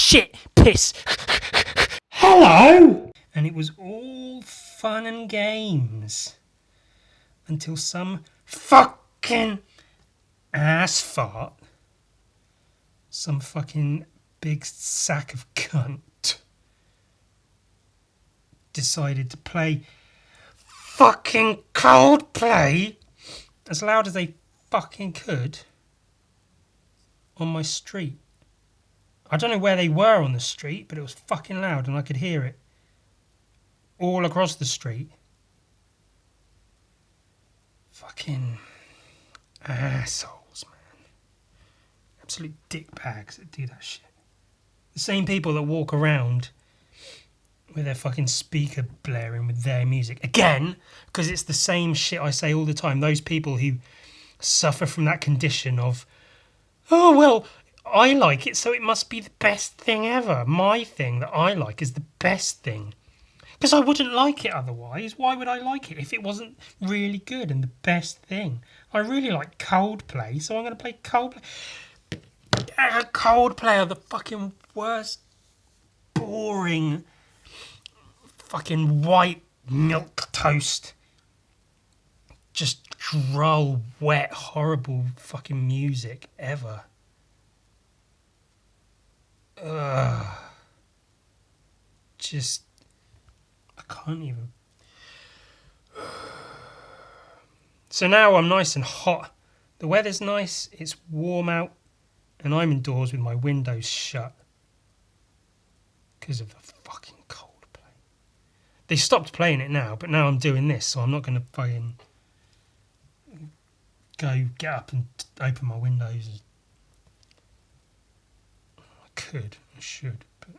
shit, piss. Hello! And it was all fun and games until some fucking ass fart, some fucking big sack of cunt, decided to play fucking Coldplay as loud as they fucking could on my street. I don't know where they were on the street, but it was fucking loud and I could hear it all across the street. Fucking assholes, man. Absolute dickbags that do that shit. The same people that walk around with their fucking speaker blaring with their music. Again, because it's the same shit I say all the time. Those people who suffer from that condition of, oh, well, I like it, so it must be the best thing ever. My thing that I like is the best thing. Because I wouldn't like it otherwise. Why would I like it if it wasn't really good and the best thing? I really like Coldplay, so I'm going to play Coldplay. Coldplay are the fucking worst, boring, fucking white milk toast. Just droll, wet, horrible fucking music ever. Just, I can't even. So now I'm nice and hot. The weather's nice, it's warm out, and I'm indoors with my windows shut because of the fucking Coldplay. They stopped playing it now, but now I'm doing this, so I'm not going to fucking get up and open my windows. I should, but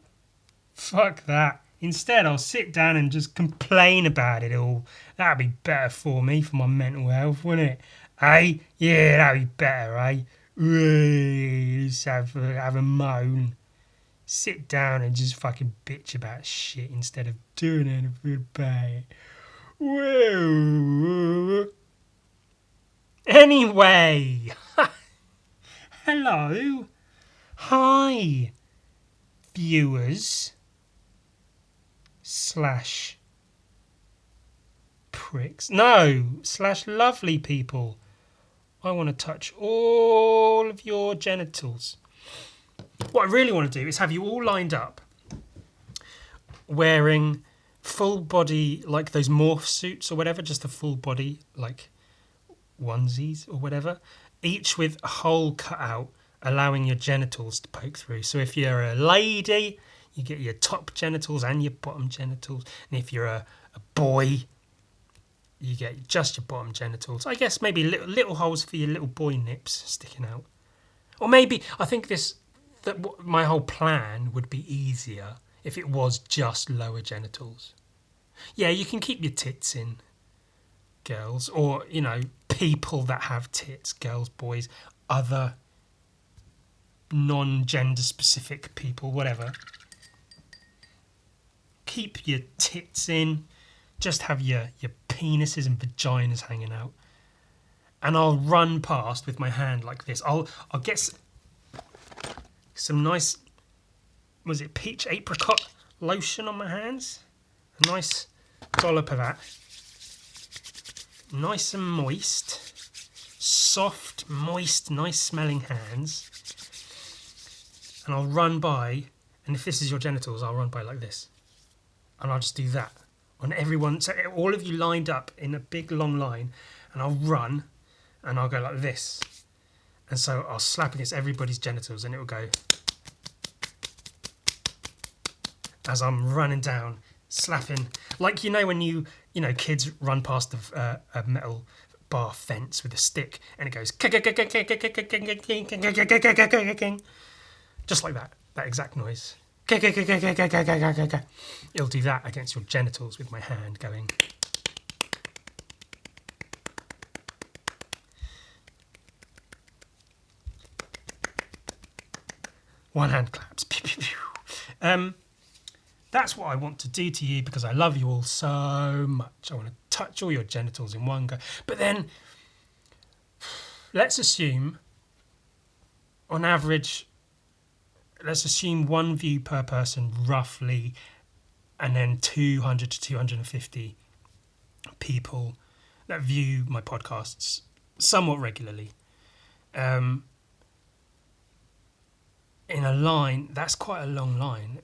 fuck that. Instead, I'll sit down and just complain about it all. That'd be better for me, for my mental health, wouldn't it? Eh? Yeah, that'd be better, eh? Just have a moan. Sit down and just fucking bitch about shit instead of doing anything about it. Whoa. Anyway. Hello. Hi, viewers / pricks. No, / lovely people. I want to touch all of your genitals. What I really want to do is have you all lined up wearing full body, like those morph suits or whatever, just a full body, like onesies or whatever, each with a hole cut out, allowing your genitals to poke through. So if you're a lady, you get your top genitals and your bottom genitals. And if you're a boy, you get just your bottom genitals. I guess maybe little holes for your little boy nips sticking out. Or maybe, I think my whole plan would be easier if it was just lower genitals. Yeah, you can keep your tits in, girls. Or, people that have tits, girls, boys, other non-gender specific people, whatever. Keep your tits in. Just have your penises and vaginas hanging out. And I'll run past with my hand like this. I'll get some nice, was it peach apricot lotion on my hands? A nice dollop of that. Nice and moist. Soft, moist, nice smelling hands. And I'll run by, and if this is your genitals, I'll run by like this. And I'll just do that on everyone. So all of you lined up in a big long line, and I'll run, and I'll go like this. And so I'll slap against everybody's genitals, and it will go as I'm running down, slapping. Like, when kids run past a metal bar fence with a stick, and it goes just like that exact noise. It'll do that against your genitals with my hand going. One hand claps. That's what I want to do to you because I love you all so much. I want to touch all your genitals in one go. But then, let's assume, on average, let's assume 1 view per person roughly, and then 200 to 250 people that view my podcasts somewhat regularly. In a line, that's quite a long line.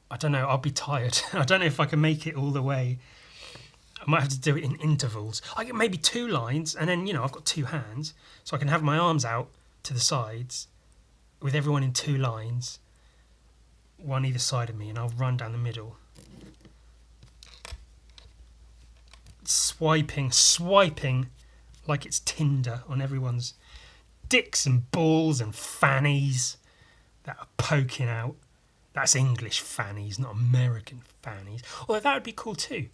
I don't know, I'll be tired. I don't know if I can make it all the way. I might have to do it in intervals. I get maybe 2 lines, and then, I've got 2 hands, so I can have my arms out to the sides with everyone in 2 lines, one either side of me, and I'll run down the middle. Swiping like it's Tinder on everyone's dicks and balls and fannies that are poking out. That's English fannies, not American fannies. Although that would be cool too.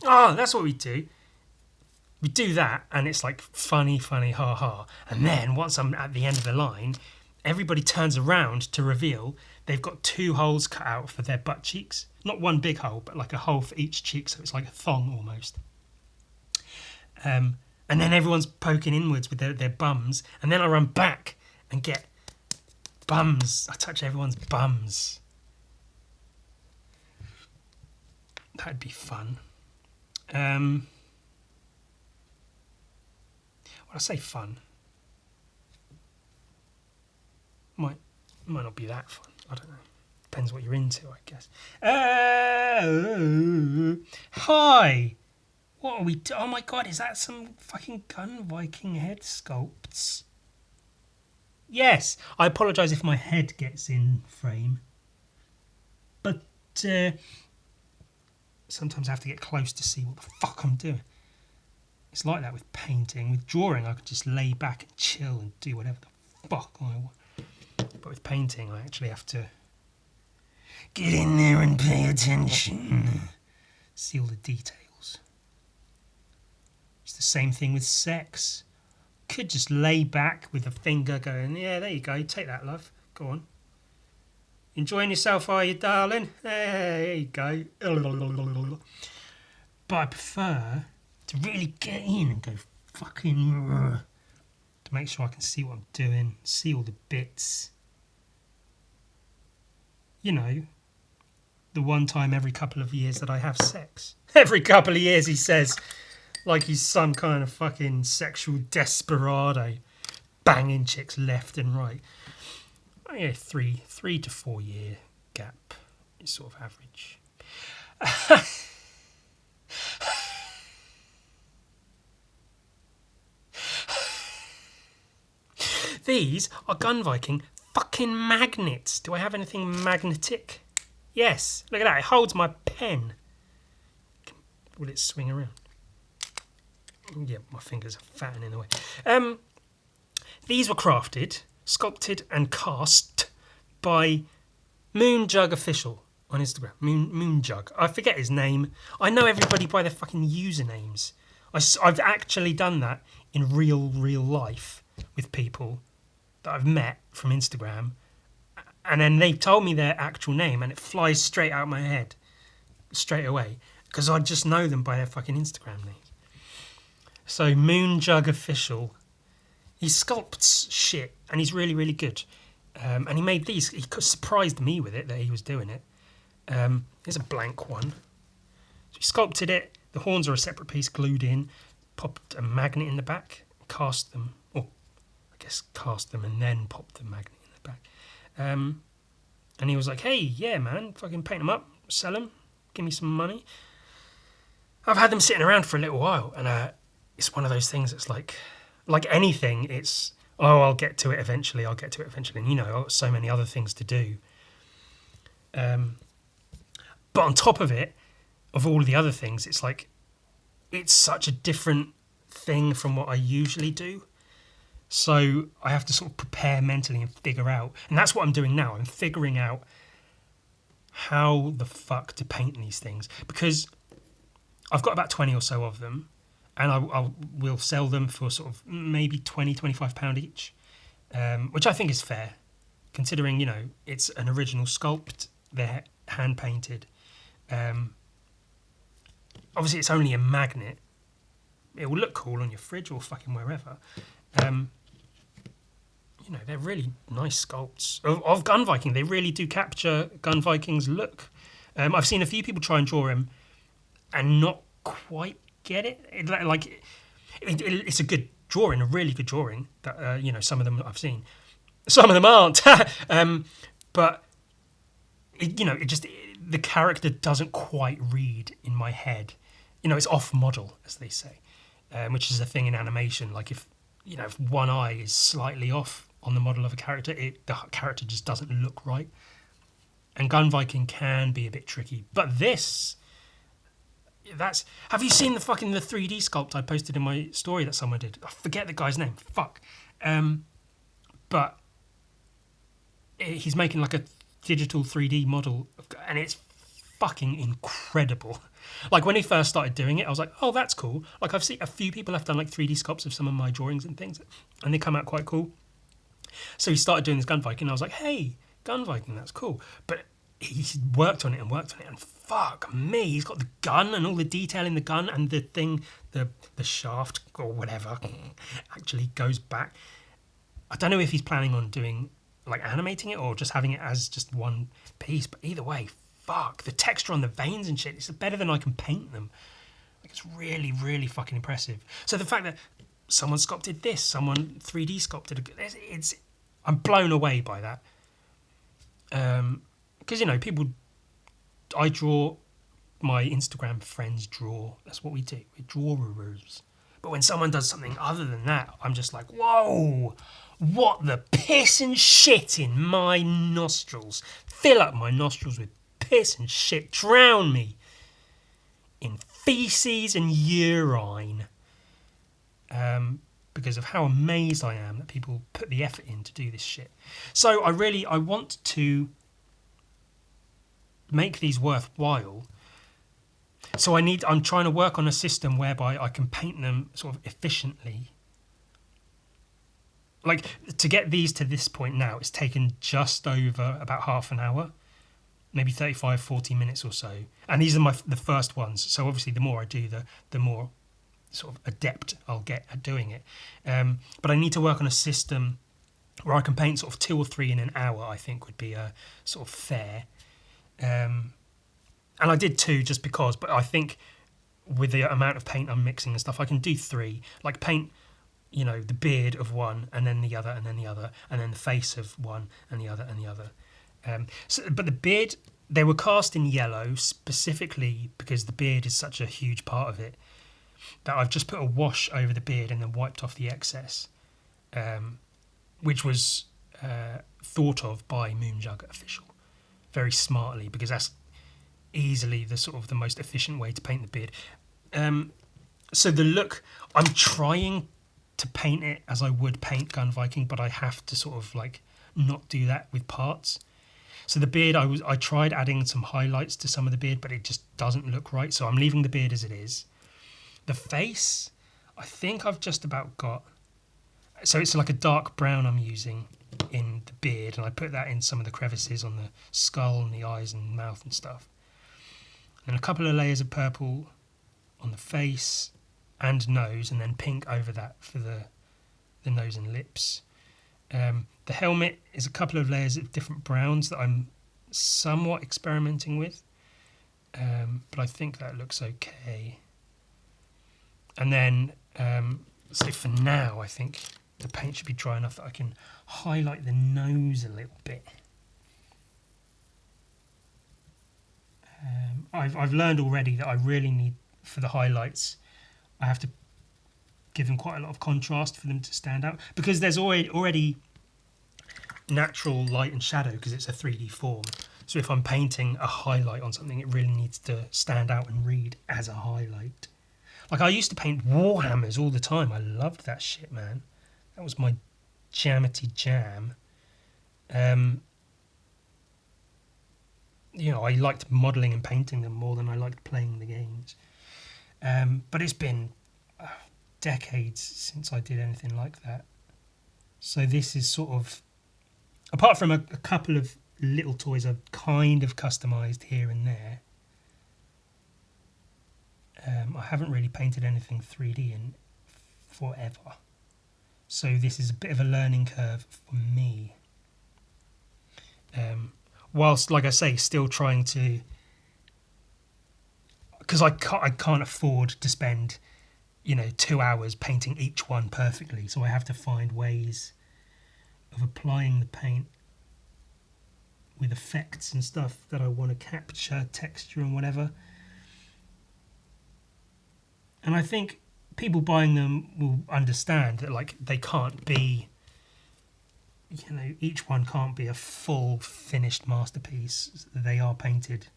Oh, that's what we do. We do that, and it's like funny, ha ha. And then once I'm at the end of the line, everybody turns around to reveal they've got 2 holes cut out for their butt cheeks. Not one big hole, but like a hole for each cheek, so it's like a thong almost. And then everyone's poking inwards with their bums, and then I run back and get bums. I touch everyone's bums. That'd be fun. When I say fun, might not be that fun. I don't know. Depends what you're into, I guess. Hi. What are we? Oh my god! Is that some fucking gun Viking head sculpts? Yes. I apologise if my head gets in frame, but sometimes I have to get close to see what the fuck I'm doing. It's like that with painting. With drawing, I could just lay back and chill and do whatever the fuck I want. But with painting, I actually have to get in there and pay attention. See all the details. It's the same thing with sex. Could just lay back with a finger going, yeah, there you go, take that, love. Go on. Enjoying yourself, are you, darling? There you go. But I prefer to really get in and go fucking... to make sure I can see what I'm doing, see all the bits. The one time every couple of years that I have sex. Every couple of years, he says, like he's some kind of fucking sexual desperado, banging chicks left and right. Oh, yeah, 3 to 4 year gap is sort of average. These are gun Viking fucking magnets. Do I have anything magnetic? Yes. Look at that. It holds my pen. Will it swing around? Yeah, my fingers are fattening away. These were crafted, sculpted and cast by Moonjug Official on Instagram. Moonjug. I forget his name. I know everybody by their fucking usernames. I've actually done that in real life with people that I've met from Instagram, and then they told me their actual name, and it flies straight out my head straight away because I just know them by their fucking Instagram names. So Moonjug Official, he sculpts shit, and he's really good. And he made these. He surprised me with it that he was doing it. Here's a blank one. So he sculpted it. The horns are a separate piece glued in. Popped a magnet in the back. Cast them, or I guess cast them and then popped the magnet in the back. And he was like, "Hey, yeah, man, fucking paint them up, sell them, give me some money." I've had them sitting around for a little while, and it's one of those things that's like anything, it's, I'll get to it eventually, and I've got so many other things to do. But on top of it, of all the other things, it's like, it's such a different thing from what I usually do. So I have to sort of prepare mentally and figure out, and that's what I'm doing now. I'm figuring out how the fuck to paint these things, because I've got about 20 or so of them, and I will sell them for sort of maybe £20-25 each, which I think is fair, considering, it's an original sculpt, they're hand painted. Obviously, it's only a magnet. It will look cool on your fridge or fucking wherever. they're really nice sculpts of Gun Viking. They really do capture Gun Viking's look. I've seen a few people try and draw him and not quite get it. It's a good drawing, a really good drawing. That some of them I've seen, some of them aren't. But the character doesn't quite read in my head. It's off model, as they say, which is a thing in animation. Like if one eye is slightly off on the model of a character, the character just doesn't look right. And Gun Viking can be a bit tricky, but have you seen the 3D sculpt I posted in my story that someone did? I forget the guy's name. Fuck. But he's making like a digital 3D model, and it's fucking incredible. Like when he first started doing it, I was like, oh, that's cool. Like I've seen a few people have done like 3D sculpts of some of my drawings and things, and they come out quite cool. So he started doing this Gun Viking, and I was like, hey, Gun Viking, that's cool. But he worked on it, and fuck me, he's got the gun and all the detail in the gun, and the thing, the shaft or whatever, actually goes back. I don't know if he's planning on doing like animating it or just having it as just one piece, but either way, fuck, the texture on the veins and shit, it's better than I can paint them. Like it's really, really fucking impressive. So the fact that someone sculpted this, someone 3D sculpted I'm blown away by that. Because people, I draw, my Instagram friends draw. That's what we do. We're drawers. But when someone does something other than that, I'm just like, whoa, what the piss and shit in my nostrils. Fill up my nostrils with piss and shit. Drown me in feces and urine. Because of how amazed I am that people put the effort in to do this shit. So I want to make these worthwhile. So I'm trying to work on a system whereby I can paint them sort of efficiently. Like to get these to this point now, it's taken just over about half an hour, maybe 35, 40 minutes or so. And these are the first ones. So obviously the more I do, the more sort of adept I'll get at doing it. But I need to work on a system where I can paint sort of 2 or 3 in an hour, I think would be a sort of fair. And I did 2 just because, but I think with the amount of paint I'm mixing and stuff, I can do 3. Like paint, the beard of one, and then the other, and then the other, and then the face of one, and the other, and the other. But the beard, they were cast in yellow specifically because the beard is such a huge part of it that I've just put a wash over the beard and then wiped off the excess, which was thought of by Moonjug Official very smartly, because that's easily the sort of the most efficient way to paint the beard. So the look, I'm trying to paint it as I would paint Gun Viking, but I have to sort of like not do that with parts. So the beard, I tried adding some highlights to some of the beard, but it just doesn't look right. So I'm leaving the beard as it is. The face, I think I've just about got. So it's like a dark brown I'm using in the beard, and I put that in some of the crevices on the skull and the eyes and mouth and stuff. And a couple of layers of purple on the face and nose, and then pink over that for the nose and lips. The helmet is a couple of layers of different browns that I'm somewhat experimenting with, but I think that looks okay. And then, so for now, I think the paint should be dry enough that I can highlight the nose a little bit. I've learned already that I really need, for the highlights, I have to give them quite a lot of contrast for them to stand out, because there's already natural light and shadow because it's a 3D form. So if I'm painting a highlight on something, it really needs to stand out and read as a highlight. Like I used to paint Warhammers all the time. I loved that shit, man. That was my jammity jam. I liked modelling and painting them more than I liked playing the games. But it's been decades since I did anything like that. So this is sort of, apart from a couple of little toys I've kind of customised here and there, I haven't really painted anything 3D in forever. So this is a bit of a learning curve for me. Whilst, like I say, still trying to, because I can't afford to spend 2 hours painting each one perfectly, so I have to find ways of applying the paint with effects and stuff that I want to capture, texture and whatever. And I think people buying them will understand that, like, they can't be, each one can't be a full finished masterpiece. They are painted,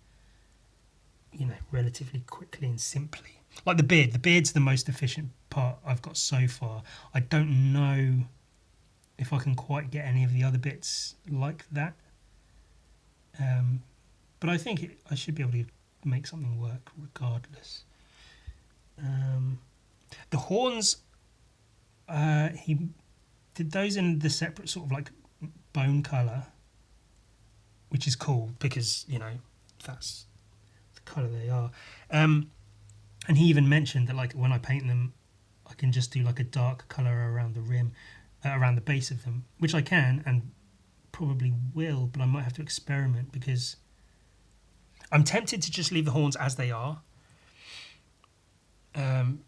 relatively quickly and simply. Like the beard. The beard's the most efficient part I've got so far. I don't know if I can quite get any of the other bits like that. But I think I should be able to make something work regardless. The horns, he did those in the separate sort of like bone colour, which is cool because, that's the colour they are. And he even mentioned that, like, when I paint them, I can just do like a dark colour around the rim, around the base of them, which I can and probably will, but I might have to experiment because I'm tempted to just leave the horns as they are. I'll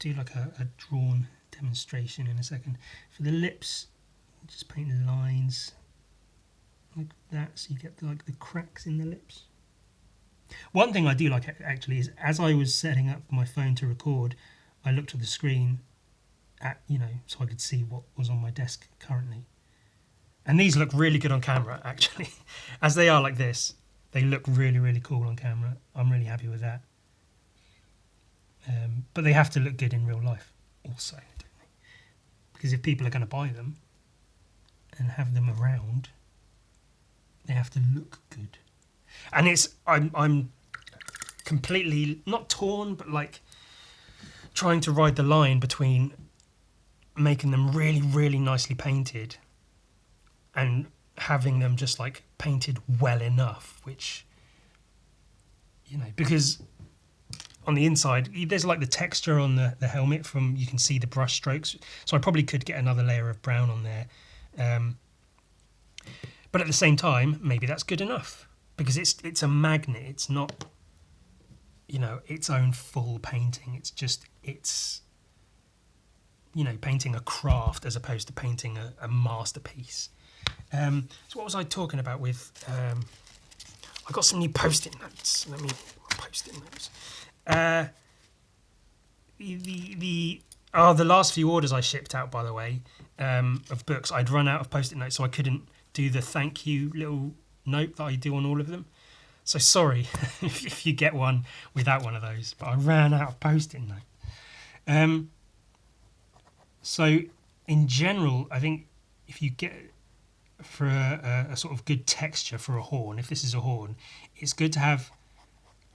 do like a drawn demonstration in a second. For the lips, just paint lines like that, so you get like the cracks in the lips. One thing I do like actually is, as I was setting up my phone to record, I looked at the screen so I could see what was on my desk currently. And these look really good on camera, actually. As they are like this, they look really, really cool on camera. I'm really happy with that. But they have to look good in real life also, don't they? Because if people are going to buy them and have them around, they have to look good. And I'm completely not torn, but like trying to ride the line between making them really, really nicely painted and having them just like painted well enough, which, because on the inside there's like the texture on the helmet from, you can see the brush strokes, so I probably could get another layer of brown on there, but at the same time maybe that's good enough because it's a magnet. It's not its own full painting. It's painting a craft as opposed to painting a masterpiece. So what was I talking about with I got some new post-it notes. Let me post-it notes. The last few orders I shipped out, by the way, of books, I'd run out of post-it notes, so I couldn't do the thank you little note that I do on all of them. So sorry if you get one without one of those, but I ran out of post-it notes. So in general, I think if you get for a sort of good texture for a horn, if this is a horn, it's good to have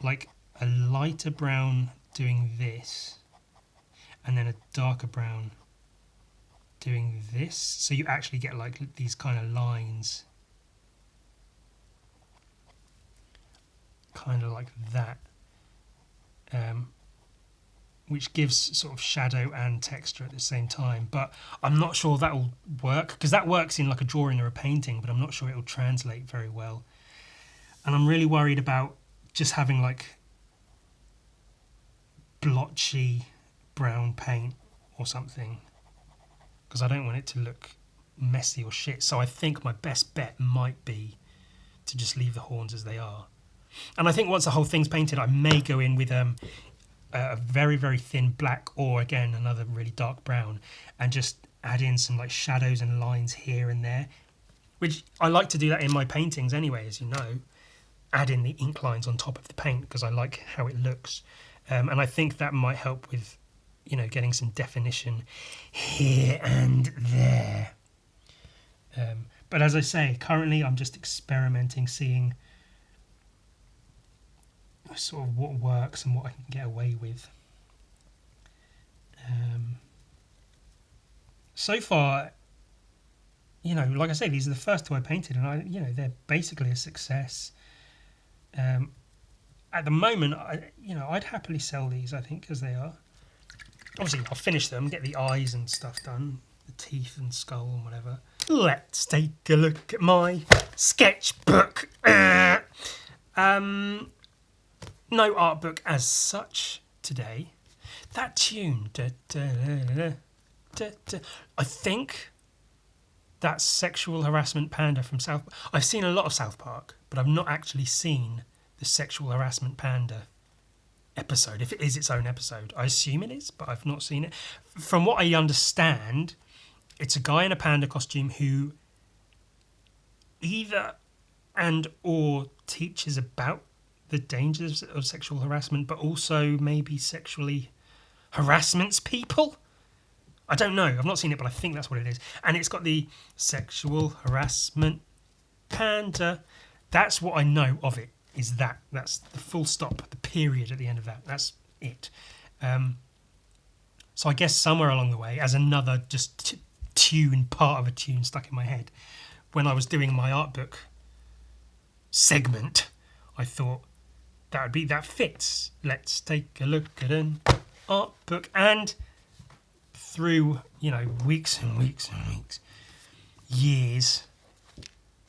like a lighter brown doing this and then a darker brown doing this, so you actually get like these kind of lines kind of like that, which gives sort of shadow and texture at the same time. But I'm not sure that will work, because that works in like a drawing or a painting, but I'm not sure it will translate very well. And I'm really worried about just having like blotchy brown paint or something, because I don't want it to look messy or shit. So I think my best bet might be to just leave the horns as they are. And I think once the whole thing's painted, I may go in with a very, very thin black, or again another really dark brown, and just add in some like shadows and lines here and there, which I like to do that in my paintings anyway, as you know. Add in the ink lines on top of the paint because I like how it looks, and I think that might help with getting some definition here and there. But as I say, currently I'm just experimenting, seeing sort of what works and what I can get away with. So far, like I say, these are the first two I painted, and they're basically a success. At the moment, I'd happily sell these, I think, as they are. obviously I'll finish them, get the eyes and stuff done, the teeth and skull and whatever. Let's take a look at my sketchbook. No art book as such today. That tune, I think that's Sexual Harassment Panda from South. I've seen a lot of South Park, but I've not actually seen the Sexual Harassment Panda episode, if it is its own episode. I assume it is, but I've not seen it. From what I understand, it's a guy in a panda costume who either and or teaches about the dangers of sexual harassment, but also maybe sexually harassments people. I don't know. I've not seen it, but I think that's what it is. And it's got the Sexual Harassment Panda. That's what I know of it. Is that that's the full stop, the period at the end of that. That's it. So I guess somewhere along the way, as another just tune, part of a tune stuck in my head, when I was doing my art book segment, I thought that fits. Let's take a look at an art book. And through, weeks and weeks and weeks, years,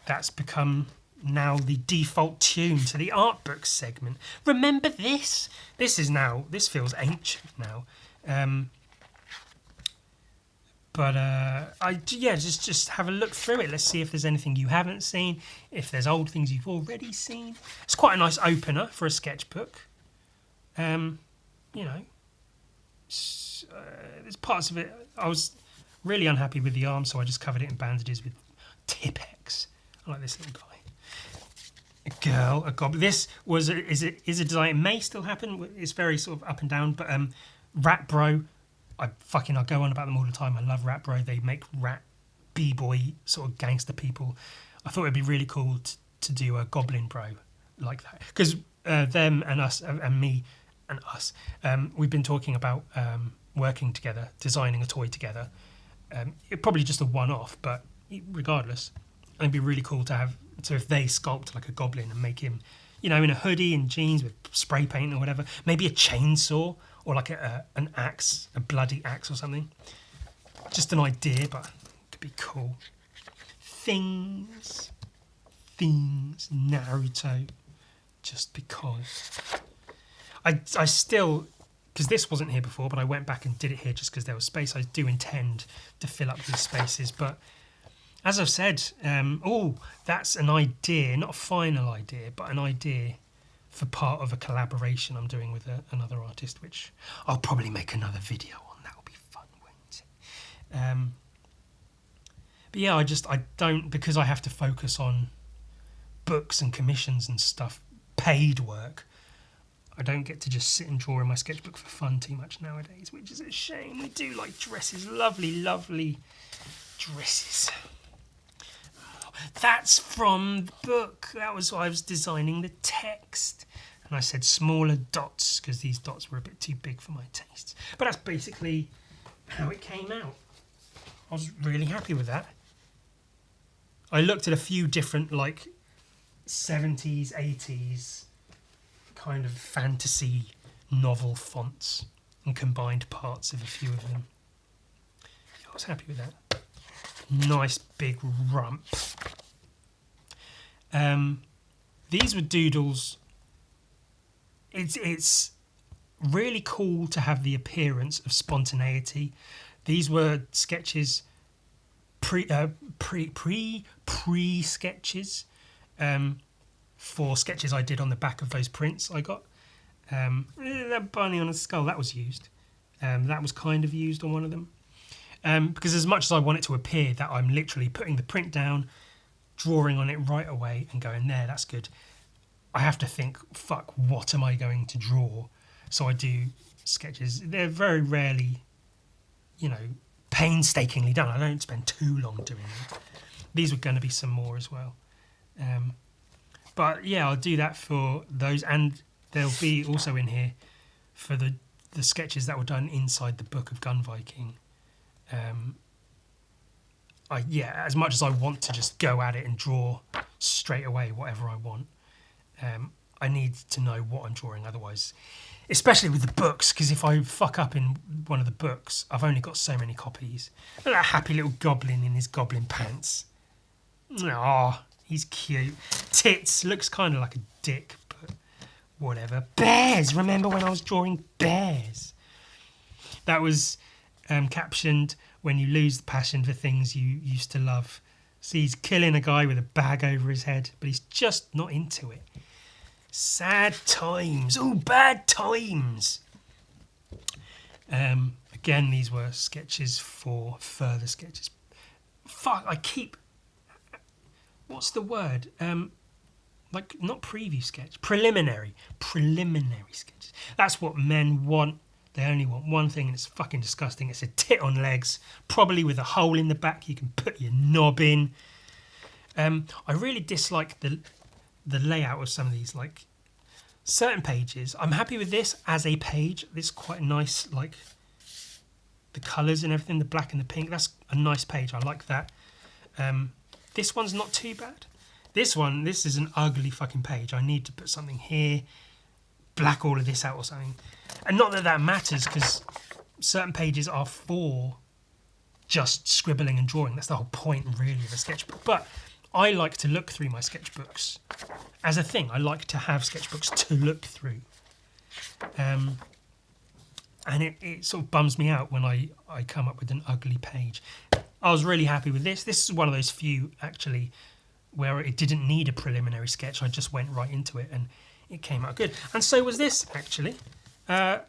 that's become now the default tune to the art book segment. Remember this? This feels ancient now. Just have a look through it. Let's see if there's anything you haven't seen, if there's old things you've already seen. It's quite a nice opener for a sketchbook. There's parts of it, I was really unhappy with the arm, so I just covered it in bandages with Tipp-Ex. I like this little guy. A girl, a goblin. This is a design. It may still happen. It's very sort of up and down. But Rat Bro, I go on about them all the time. I love Rat Bro. They make rat b-boy sort of gangster people. I thought it'd be really cool to do a Goblin Bro like that, because them and us and me and us, we've been talking about working together, designing a toy together. It probably just a one-off, but regardless, it'd be really cool to have. So if they sculpt like a goblin and make him, in a hoodie and jeans with spray paint or whatever, maybe a chainsaw or like an axe, a bloody axe or something. Just an idea, but it could be cool. Things, Naruto, just because. I still, because this wasn't here before, but I went back and did it here just because there was space. I do intend to fill up these spaces, but as I've said, that's an idea, not a final idea, but an idea for part of a collaboration I'm doing with another artist, which I'll probably make another video on. That'll be fun, won't it? But yeah, I don't, because I have to focus on books and commissions and stuff, paid work, I don't get to just sit and draw in my sketchbook for fun too much nowadays, which is a shame. We do like dresses, lovely, lovely dresses. That's from the book. That was why I was designing the text. And I said smaller dots because these dots were a bit too big for my tastes. But that's basically how it came out. I was really happy with that. I looked at a few different 70s, 80s kind of fantasy novel fonts and combined parts of a few of them. I was happy with that. Nice big rump. These were doodles. It's really cool to have the appearance of spontaneity. These were sketches, pre sketches, for sketches I did on the back of those prints I got. That bunny on a skull, that was used. That was kind of used on one of them. Because as much as I want it to appear that I'm literally putting the print down, drawing on it right away and going, there, that's good, I have to think, fuck, what am I going to draw? So I do sketches. They're very rarely, painstakingly done. I don't spend too long doing it. These were going to be some more as well. But yeah, I'll do that for those. And there'll be also in here for the sketches that were done inside the book of Gun Viking. As much as I want to just go at it and draw straight away whatever I want, I need to know what I'm drawing, otherwise, especially with the books, because if I fuck up in one of the books, I've only got so many copies. Look at that happy little goblin in his goblin pants. Oh, he's cute. Tits, looks kind of like a dick, but whatever. Bears, remember when I was drawing bears? That was captioned, when you lose the passion for things you used to love. See, he's killing a guy with a bag over his head, but he's just not into it. Sad times. Oh, bad times. Again, these were sketches for further sketches. Fuck, I keep... What's the word? Like, not preview sketch. Preliminary. Preliminary sketches. That's what men want. They only want one thing, and it's fucking disgusting. It's a tit on legs, probably with a hole in the back you can put your knob in. I really dislike the layout of some of these, like certain pages. I'm happy with this as a page. This is quite nice, like the colours and everything, the black and the pink. That's a nice page. I like that. This one's not too bad. This is an ugly fucking page. I need to put something here, black all of this out or something. And not that that matters, because certain pages are for just scribbling and drawing. That's the whole point, really, of a sketchbook. But I like to look through my sketchbooks as a thing. I like to have sketchbooks to look through. And it sort of bums me out when I come up with an ugly page. I was really happy with this. This is one of those few, actually, where it didn't need a preliminary sketch. I just went right into it and it came out good. And so was this, actually. I'm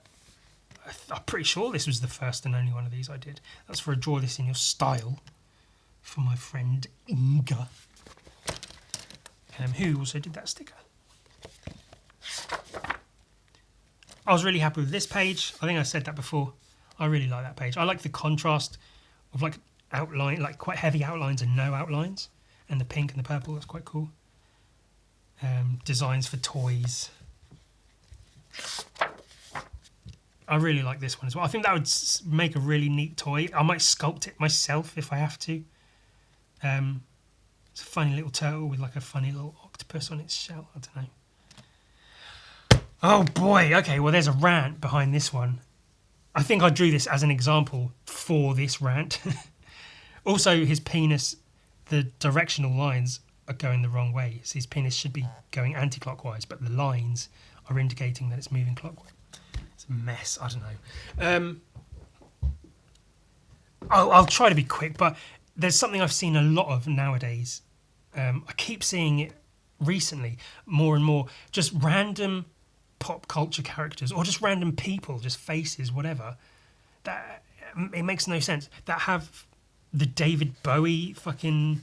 pretty sure this was the first and only one of these I did. That's for a Draw This in Your Style for my friend Inga, who also did that sticker. I was really happy with this page. I think I said that before. I really like that page. I like the contrast of like outline, like quite heavy outlines and no outlines, and the pink and the purple. That's quite cool. Designs for toys. I really like this one as well. I think that would make a really neat toy. I might sculpt it myself if I have to. It's a funny little turtle with like a funny little octopus on its shell. I don't know. Oh boy. Okay, well there's a rant behind this one. I think I drew this as an example for this rant. Also, his penis, the directional lines are going the wrong way. So his penis should be going anti-clockwise, but the lines are indicating that it's moving clockwise. It's a mess. I don't know. I'll try to be quick, but there's something I've seen a lot of nowadays. I keep seeing it recently more and more. Just random pop culture characters, or just random people, just faces, whatever. That it makes no sense. That have the David Bowie fucking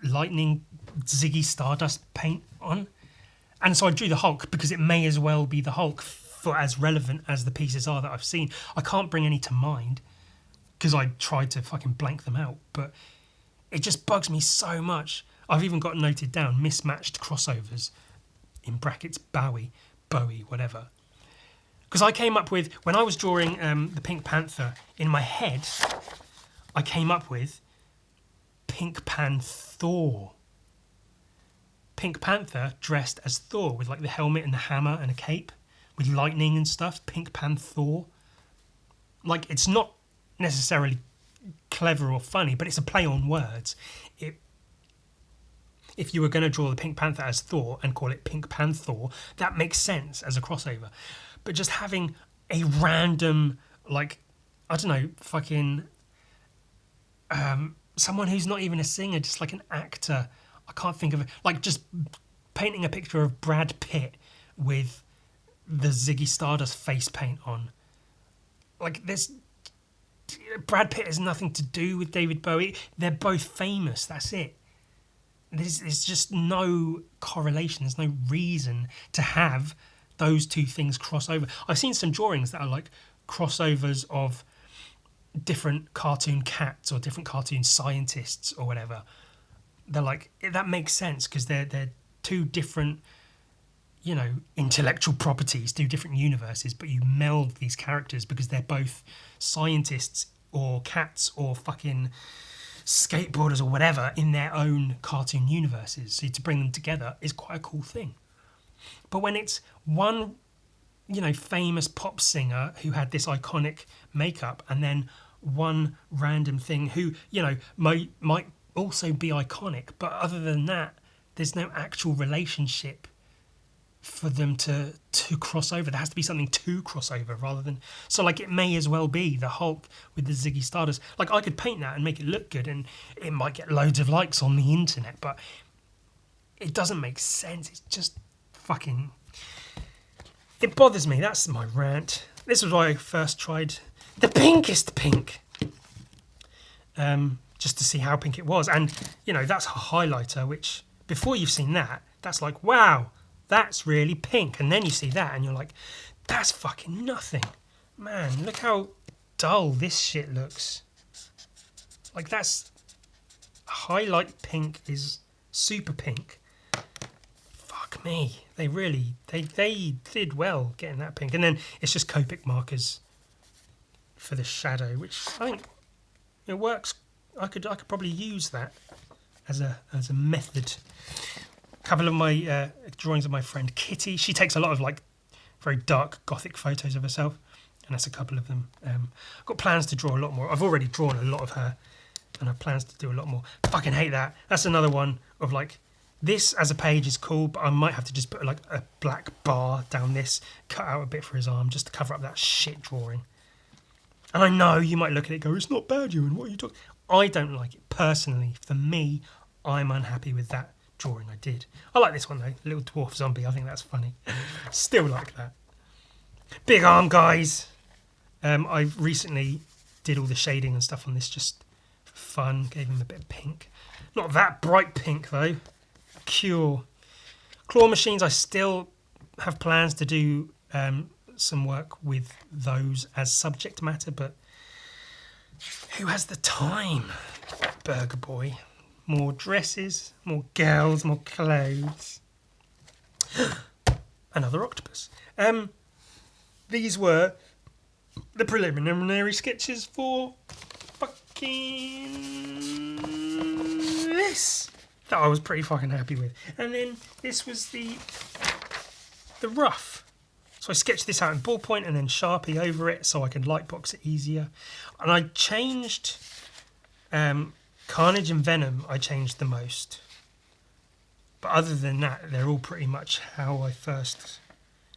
lightning Ziggy Stardust paint on. And so I drew the Hulk because it may as well be the Hulk, for as relevant as the pieces are that I've seen. I can't bring any to mind because I tried to fucking blank them out, but it just bugs me so much. I've even got noted down mismatched crossovers, in brackets Bowie, whatever. Because I came up with, when I was drawing the Pink Panther, in my head, I came up with Pink Thor. Pink Panther dressed as Thor with like the helmet and the hammer and a cape with lightning and stuff. Pink Thor. Like, it's not necessarily clever or funny, but it's a play on words. If you were going to draw the Pink Panther as Thor and call it Pink Thor, that makes sense as a crossover. But just having a random, like, I don't know, fucking someone who's not even a singer, just like an actor. I can't think of it. Like, just painting a picture of Brad Pitt with the Ziggy Stardust face paint on. Like, there's... Brad Pitt has nothing to do with David Bowie. They're both famous, that's it. There's just no correlation. There's no reason to have those two things cross over. I've seen some drawings that are like crossovers of different cartoon cats or different cartoon scientists or whatever. They're like, that makes sense because they're two different, you know, intellectual properties, two different universes, but you meld these characters because they're both scientists or cats or fucking skateboarders or whatever in their own cartoon universes. So to bring them together is quite a cool thing. But when it's one, famous pop singer who had this iconic makeup, and then one random thing who, might also be iconic, but other than that, there's no actual relationship for them to cross over. There has to be something to cross over rather than... So, like, it may as well be the Hulk with the Ziggy Stardust. Like, I could paint that and make it look good, and it might get loads of likes on the internet, but it doesn't make sense. It's just fucking... It bothers me. That's my rant. This was why I first tried the pinkest pink. Just to see how pink it was. And, that's a highlighter, which, before you've seen that, that's like, wow, that's really pink. And then you see that and you're like, that's fucking nothing. Man, look how dull this shit looks. Like, that's... Highlight pink is super pink. Fuck me. They did well getting that pink. And then it's just Copic markers for the shadow, which I think it works. I could probably use that as a method. A couple of my drawings of my friend Kitty. She takes a lot of like very dark gothic photos of herself, and that's a couple of them. I've got plans to draw a lot more. I've already drawn a lot of her, and I have plans to do a lot more. Fucking hate that. That's another one of like, this as a page is cool, but I might have to just put like a black bar down this, cut out a bit for his arm just to cover up that shit drawing. And I know you might look at it and go, it's not bad, Ewan, what are you talking... I don't like it personally. For me, I'm unhappy with that drawing I did. I like this one though, little dwarf zombie. I think that's funny. Still like that. Big arm guys. I recently did all the shading and stuff on this just for fun. Gave him a bit of pink. Not that bright pink though. Cure. Claw machines, I still have plans to do some work with those as subject matter, but who has the time? Burger Boy. More dresses, more girls, more clothes. Another octopus. These were the preliminary sketches for fucking this that I was pretty fucking happy with. And then this was the rough. So I sketched this out in ballpoint and then Sharpie over it so I could lightbox it easier. And I changed Carnage and Venom, I changed the most. But other than that, they're all pretty much how I first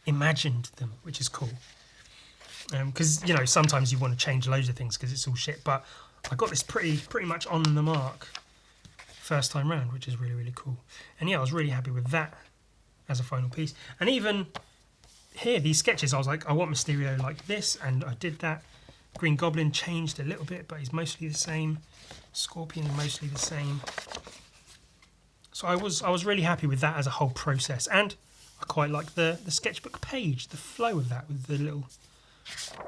imagined them, which is cool. Because, sometimes you want to change loads of things because it's all shit. But I got this pretty much on the mark first time round, which is really, really cool. And yeah, I was really happy with that as a final piece. And even... here, these sketches, I was like, I want Mysterio like this, and I did that. Green Goblin changed a little bit, but he's mostly the same. Scorpion, mostly the same. So I was really happy with that as a whole process, and I quite like the sketchbook page, the flow of that with the little...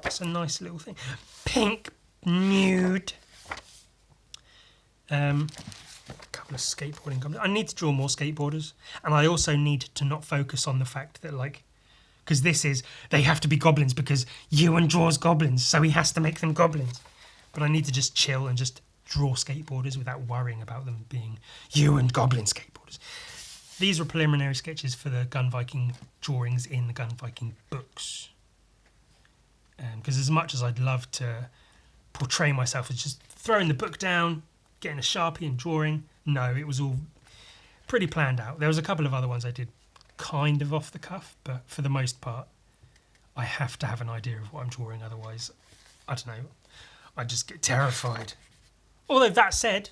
It's a nice little thing. Pink nude. A couple of skateboarding goblins. I need to draw more skateboarders, and I also need to not focus on the fact that like... Because they have to be goblins because Ewan draws goblins, so he has to make them goblins. But I need to just chill and just draw skateboarders without worrying about them being Ewan goblin skateboarders. These were preliminary sketches for the Gun Viking drawings in the Gun Viking books. Because as much as I'd love to portray myself as just throwing the book down, getting a Sharpie and drawing, no, it was all pretty planned out. There was a couple of other ones I did kind of off the cuff, but for the most part I have to have an idea of what I'm drawing, otherwise I don't know, I just get terrified. Although that said,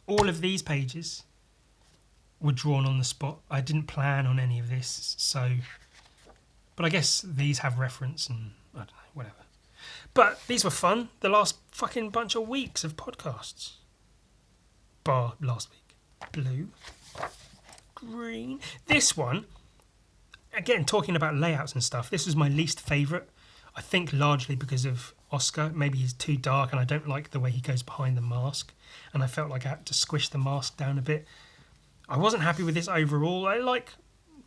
all of these pages were drawn on the spot. I didn't plan on any of this, so... But I guess these have reference and I don't know, whatever. But these were fun, the last fucking bunch of weeks of podcasts. Bar last week. Blue. Green. This one, again, talking about layouts and stuff, this was my least favourite. I think largely because of Oscar. Maybe he's too dark and I don't like the way he goes behind the mask. And I felt like I had to squish the mask down a bit. I wasn't happy with this overall. I like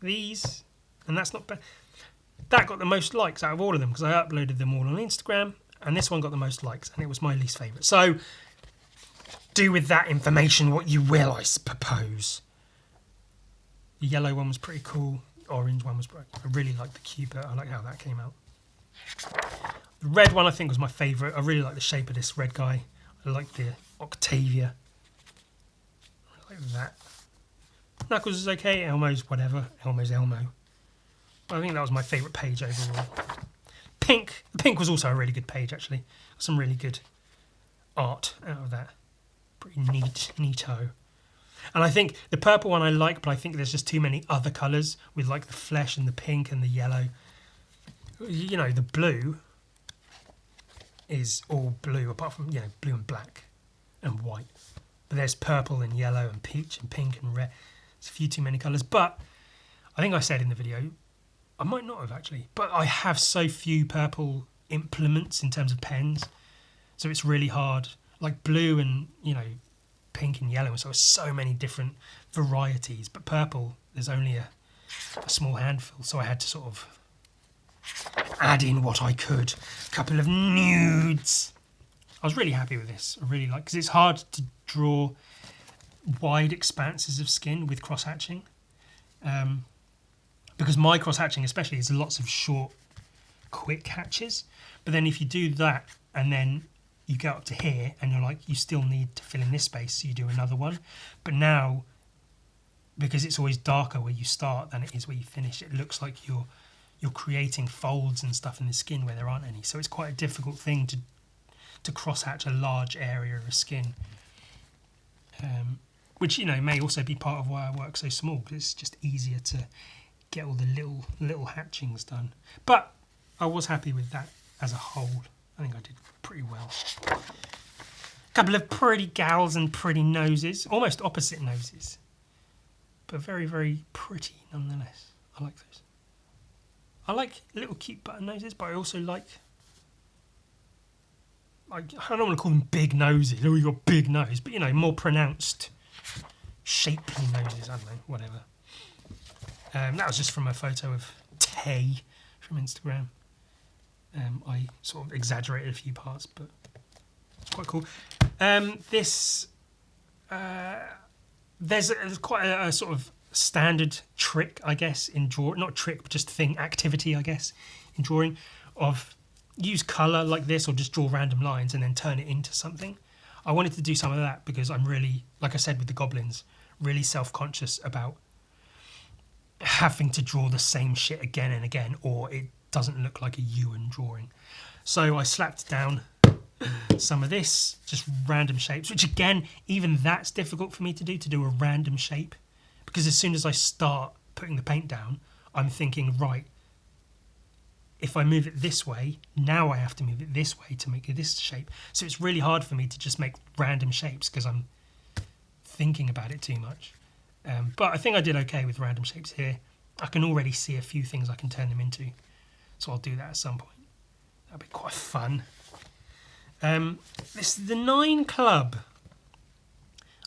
these, and that's not bad. That got the most likes out of all of them because I uploaded them all on Instagram, and this one got the most likes, and it was my least favourite. So, do with that information what you will, I suppose. The yellow one was pretty cool. orange one was broken. I really like the Cupid. I like how that came out. The red one I think was my favourite. I really like the shape of this red guy. I like the Octavia. I like that. Knuckles is okay. Elmo's whatever. Elmo's Elmo. I think that was my favourite page overall. Pink. The pink was also a really good page actually. Some really good art out of that. Pretty neato. And I think the purple one I like, but I think there's just too many other colours with like the flesh and the pink and the yellow. You know, the blue is all blue apart from, you know, blue and black and white. But there's purple and yellow and peach and pink and red. It's a few too many colours. But I think I said in the video, I might not have actually, but I have so few purple implements in terms of pens. So it's really hard. Like blue and, you know, pink and yellow, so so many different varieties. But purple, there's only a small handful. So I had to sort of add in what I could. A couple of nudes. I was really happy with this. I really like, because it's hard to draw wide expanses of skin with cross-hatching. Because my cross-hatching especially is lots of short, quick hatches. But then if you do that and then you get up to here and you're like, you still need to fill in this space, so you do another one. But now, because it's always darker where you start than it is where you finish, it looks like you're creating folds and stuff in the skin where there aren't any. So it's quite a difficult thing to cross-hatch a large area of skin. Which, you know, may also be part of why I work so small, because it's just easier to get all the little hatchings done. But I was happy with that as a whole. I think I did pretty well. A couple of pretty gals and pretty noses, almost opposite noses, but very, very pretty nonetheless. I like those. I like little cute button noses, but I also like I don't want to call them big noses. Oh, you got big nose, but you know, more pronounced, shapely noses. I don't know, whatever. That was just from a photo of Tay from Instagram. I sort of exaggerated a few parts, but it's quite cool. There's quite a sort of standard trick, I guess, in drawing. Not trick, but just activity, I guess, in drawing, of use colour like this or just draw random lines and then turn it into something. I wanted to do some of that because I'm really, like I said with the goblins, really self-conscious about having to draw the same shit again and again, or it doesn't look like a ewan drawing. So I slapped down some of this, just random shapes, which again, even that's difficult for me to do a random shape, because as soon as I start putting the paint down, I'm thinking, right, if I move it this way, now I have to move it this way to make it this shape. So it's really hard for me to just make random shapes because I'm thinking about it too much. But I think I did okay with random shapes here. I can already see a few things I can turn them into. So I'll do that at some point. That'll be quite fun. This is the 9 Club.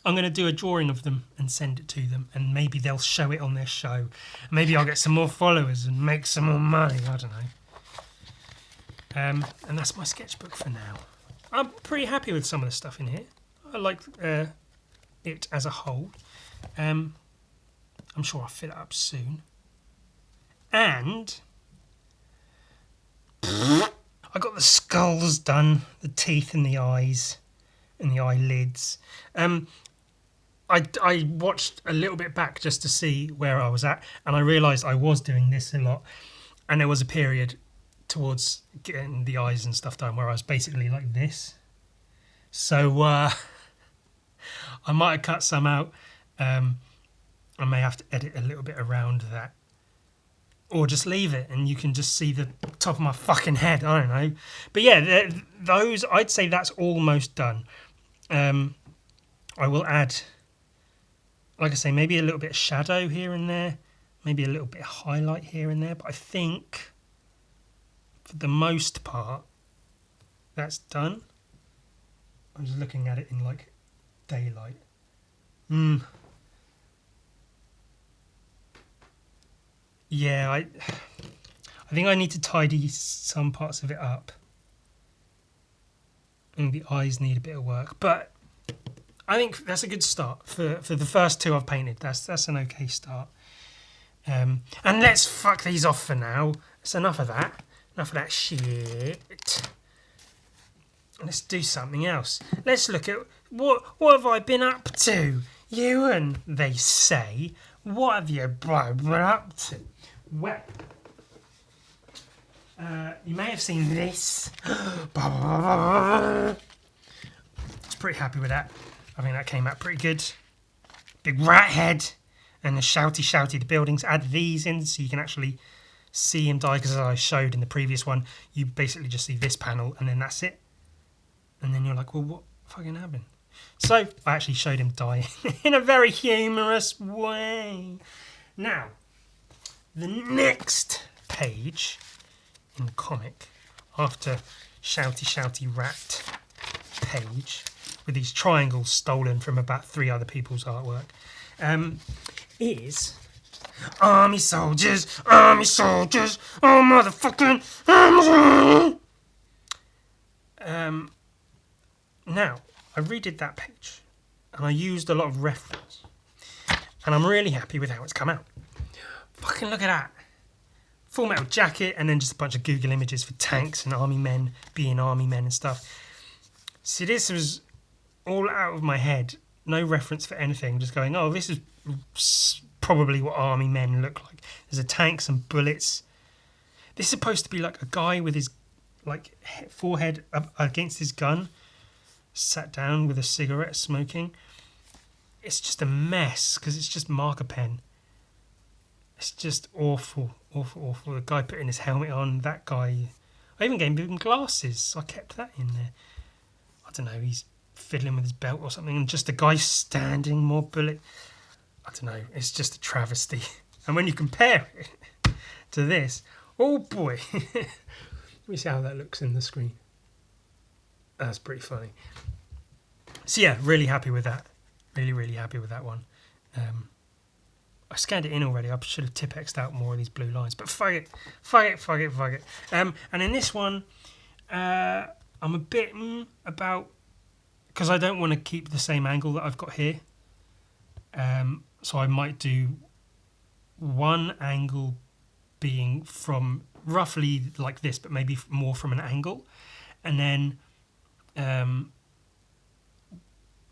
I'm going to do a drawing of them and send it to them, and maybe they'll show it on their show. Maybe I'll get some more followers and make some more money. I don't know. And that's my sketchbook for now. I'm pretty happy with some of the stuff in here. I like it as a whole. I'm sure I'll fill it up soon. And I got the skulls done, the teeth and the eyes and the eyelids. I watched a little bit back just to see where I was at, and I realised I was doing this a lot, and there was a period towards getting the eyes and stuff done where I was basically like this. So I might have cut some out. I may have to edit a little bit around that, or just leave it and you can just see the top of my fucking head. I don't know. But yeah, those, I'd say that's almost done. I will add, like I say, maybe a little bit of shadow here and there, maybe a little bit of highlight here and there, but I think for the most part that's done. I'm just looking at it in like daylight. Yeah, I think I need to tidy some parts of it up. And the eyes need a bit of work. But I think that's a good start. For the first 2 I've painted, that's an okay start. And let's fuck these off for now. It's enough of that. Enough of that shit. Let's do something else. Let's look at what have I been up to? Ewan, they say. What have you been up to? Well, you may have seen this. I was pretty happy with that. I think that came out pretty good. Big rat head and the shouty. The buildings add these in so you can actually see him die, because as I showed in the previous one, you basically just see this panel and then that's it. And then you're like, well, what fucking happened? So I actually showed him die in a very humorous way. Now, the next page in the comic, after shouty rat page, with these triangles stolen from about 3 other people's artwork, is army soldiers, oh motherfucking now, I redid that page and I used a lot of reference, and I'm really happy with how it's come out. Fucking look at that. Full metal jacket and then just a bunch of Google images for tanks and army men being army men and stuff. See, this was all out of my head. No reference for anything. Just going, oh, this is probably what army men look like. There's a tank, some bullets. This is supposed to be like a guy with his like forehead up against his gun, sat down with a cigarette smoking. It's just a mess because it's just marker pen. It's just awful. The guy putting his helmet on, that guy. I even gave him glasses, so I kept that in there. I don't know, he's fiddling with his belt or something, and just a guy standing, more bullet. I don't know, it's just a travesty. And when you compare it to this, oh boy. Let me see how that looks in the screen. That's pretty funny. So yeah, really happy with that. Really happy with that one. I scanned it in already. I should have Tippexed out more of these blue lines, but fuck it. And in this one, I'm a bit about, because I don't want to keep the same angle that I've got here. So I might do one angle being from roughly like this, but maybe more from an angle, and then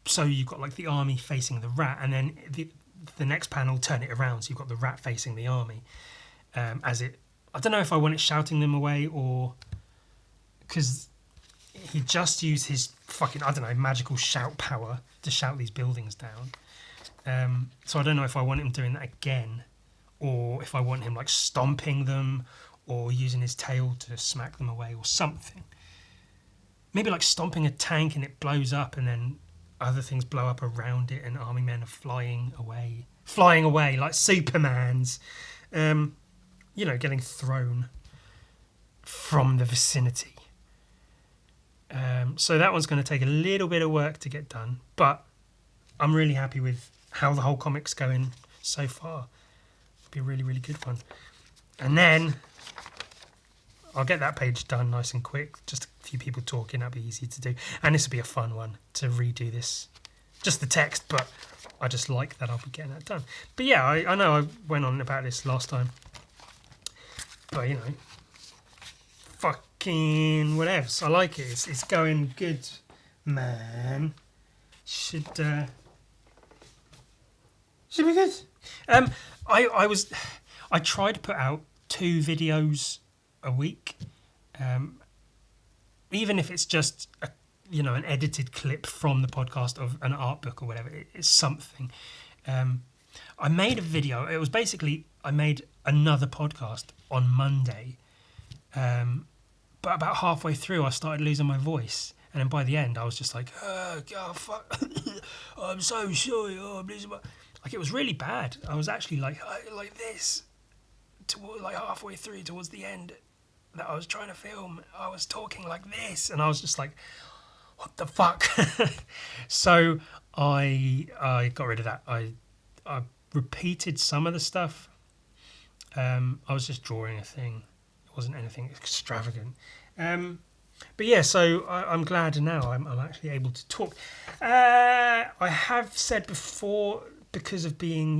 so you've got like the army facing the rat, and then the next panel turn it around, so you've got the rat facing the army. As it, I don't know if I want it shouting them away, or because he just used his fucking, I don't know, magical shout power to shout these buildings down. So I don't know if I want him doing that again, or if I want him like stomping them, or using his tail to smack them away, or something. Maybe like stomping a tank and it blows up, and then other things blow up around it, and army men are flying away like Supermans, getting thrown from the vicinity. So that one's going to take a little bit of work to get done, but I'm really happy with how the whole comic's going so far. It'll be a really good one. And then I'll get that page done nice and quick. Just a few people talking, that'll be easy to do. And this will be a fun one to redo this. Just the text, but I just like that I'll be getting that done. But yeah, I know I went on about this last time. But, fucking what else? I like it. It's going good, man. Should be good. I tried to put out 2 videos a week, even if it's just an edited clip from the podcast of an art book or whatever. It's something. I made a video. It was basically, I made another podcast on Monday, but about halfway through I started losing my voice, and then by the end I was just like, oh God, fuck. I'm so sorry, I'm losing my... Like, it was really bad. I was actually like this, like halfway through towards the end that I was trying to film, I was talking like this, and I was just like, what the fuck? So I got rid of that. I repeated some of the stuff. I was just drawing a thing. It wasn't anything extravagant. But yeah, so I'm glad now I'm actually able to talk. I have said before, because of being,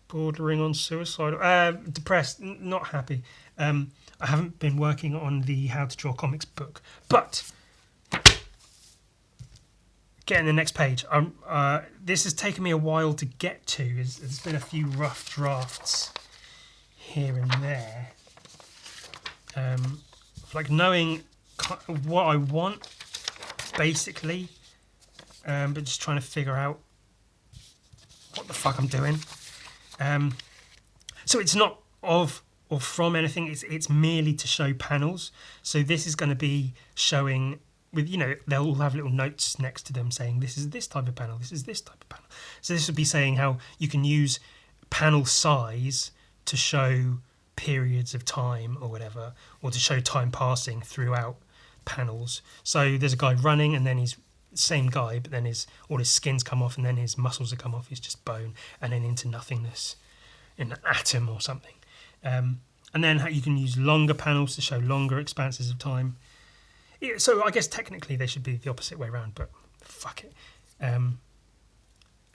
bordering on suicidal. Depressed, not happy. I haven't been working on the How to Draw Comics book, but getting the next page. This has taken me a while to get to. There's been a few rough drafts here and there. Like knowing what I want, basically, but just trying to figure out what the fuck I'm doing. So it's not of or from anything. It's merely to show panels. So this is going to be showing with, you know, they'll all have little notes next to them saying this is this type of panel, this is this type of panel. So this would be saying how you can use panel size to show periods of time or whatever, or to show time passing throughout panels. So there's a guy running, and then he's same guy, but then all his skin's come off, and then his muscles have come off. He's just bone, and then into nothingness, in an atom or something. And then how you can use longer panels to show longer expanses of time. So I guess technically they should be the opposite way around, but fuck it.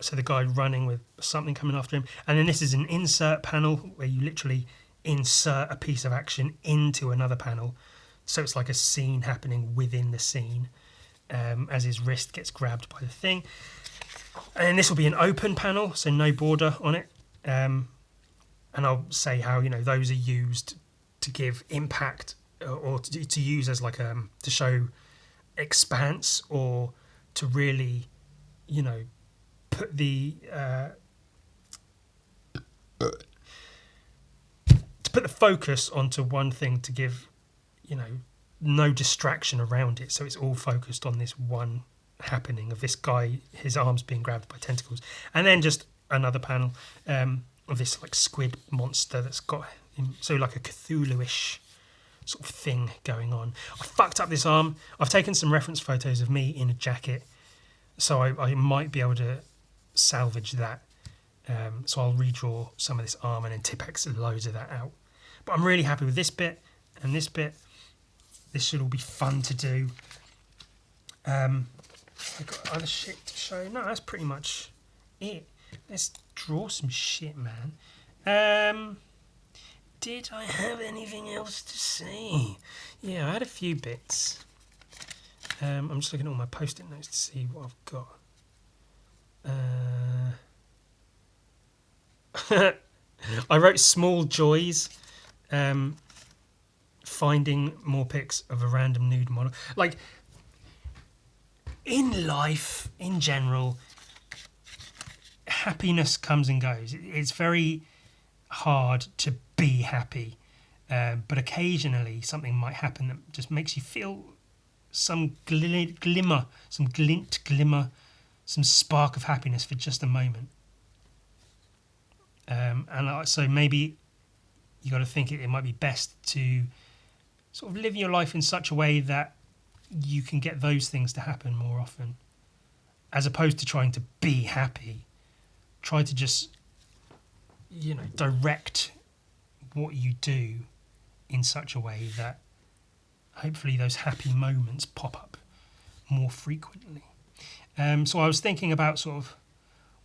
So the guy running with something coming after him, and then this is an insert panel where you literally insert a piece of action into another panel. So it's like a scene happening within the scene, as his wrist gets grabbed by the thing. And then this will be an open panel, so no border on it. And I'll say how, you know, those are used to give impact, or to use as like to show expanse, or to really, you know, put the focus onto one thing, to give, you know, no distraction around it, so it's all focused on this one happening of this guy, his arms being grabbed by tentacles. And then just another panel of this like squid monster that's got him, so like a Cthulhu-ish sort of thing going on. I fucked up this arm. I've taken some reference photos of me in a jacket, so I might be able to salvage that. So I'll redraw some of this arm and then Tipex loads of that out. But I'm really happy with this bit and this bit. This should all be fun to do. I've got other shit to show. No, that's pretty much it. Let's draw some shit, man. Did I have anything else to say? Yeah, I had a few bits. I'm just looking at all my post-it notes to see what I've got. I wrote small joys. Finding more pics of a random nude model. Like, in life, in general, happiness comes and goes. It's very hard to be happy, but occasionally something might happen that just makes you feel some glimmer, some glint, glimmer, some spark of happiness for just a moment. So maybe you got to think it might be best to sort of live your life in such a way that you can get those things to happen more often, as opposed to trying to be happy. Try to just, you know, direct what you do in such a way that hopefully those happy moments pop up more frequently. So I was thinking about sort of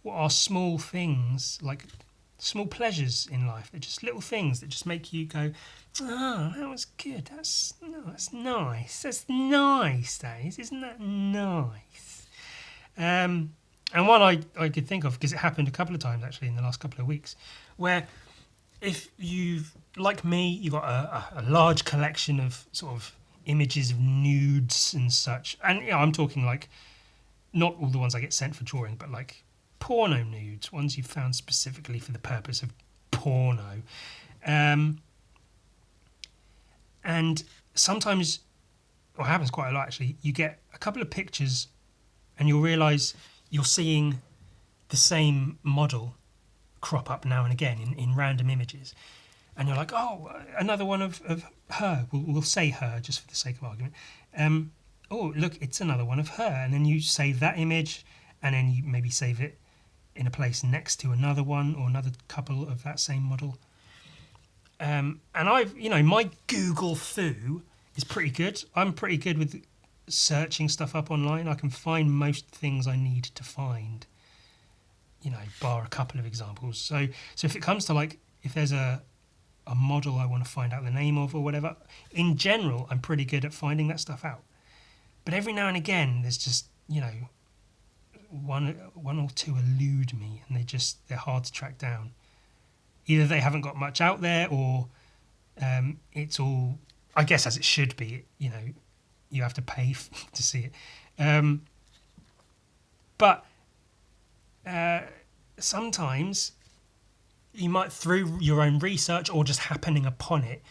what are small things, like small pleasures in life. They're just little things that just make you go, oh, that was good. That's nice. That's nice, Days. Isn't that nice? And one I could think of, because it happened a couple of times actually in the last couple of weeks, where if you've, like me, you've got a large collection of sort of images of nudes and such. And, you know, I'm talking like, not all the ones I get sent for drawing, but like porno nudes, ones you've found specifically for the purpose of porno. And sometimes, or it happens quite a lot actually, you get a couple of pictures and you'll realise you're seeing the same model crop up now and again in random images. And you're like, oh, another one of her. We'll say her just for the sake of argument. Oh, look, it's another one of her. And then you save that image, and then you maybe save it in a place next to another one or another couple of that same model. And I've, you know, my Google foo is pretty good. I'm pretty good with searching stuff up online. I can find most things I need to find bar a couple of examples. So if it comes to like, if there's a model I want to find out the name of or whatever, in general, I'm pretty good at finding that stuff out. But every now and again, there's just, one or two elude me, and they're hard to track down. Either they haven't got much out there, or it's all, I guess, as it should be. You have to pay to see it. But sometimes you might, through your own research or just happening upon it,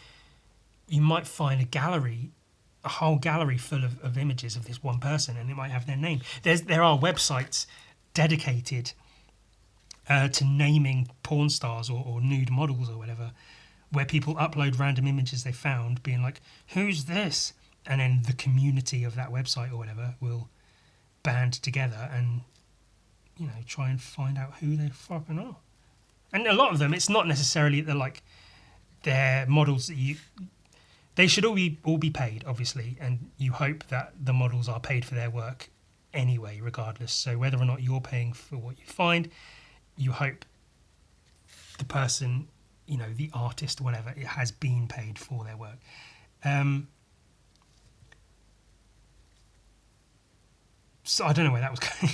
you might find a whole gallery full of images of this one person, and it might have their name. There are websites dedicated to naming porn stars or nude models or whatever, where people upload random images they found, being like, who's this? And then the community of that website or whatever will band together and try and find out who they fucking are. And a lot of them, it's not necessarily that they're models that they should all be paid, obviously, and you hope that the models are paid for their work anyway, regardless. So whether or not you're paying for what you find, you hope the person, the artist, whatever, it has been paid for their work. So I don't know where that was going.